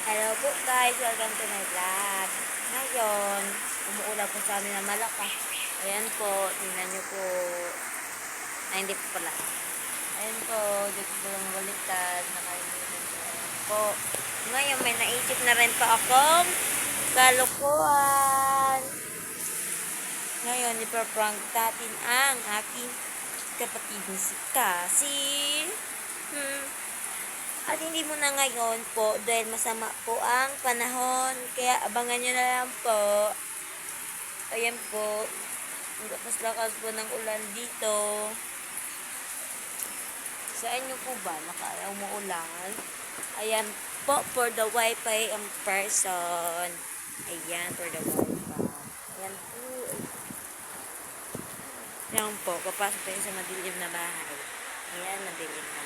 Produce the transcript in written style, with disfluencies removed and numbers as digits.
Hello po guys, welcome to my vlog. Ngayon, umuulan po sa amin na malakas. Ayan po, tingnan nyo po. Ay, hindi po pala. Ayan po, dito po lang baliktad. Nakalimutan po. Ayan po. Ngayon, may naisip na rin po akong kalokohan. Ngayon, ipaprank natin ang aking kapatid na si Cassie. At hindi mo na ngayon po dahil masama po ang panahon. Kaya abangan nyo na lang po. Ayan po. Ang lakas-lakas po ng ulan dito. Sa inyo po ba? Nakaya umuulan? Ayan po for the wifi ang person. Ayan for the wifi. Ayan po. Ayan po. Papasok tayo sa madilim na bahay. Ayan, madilim na.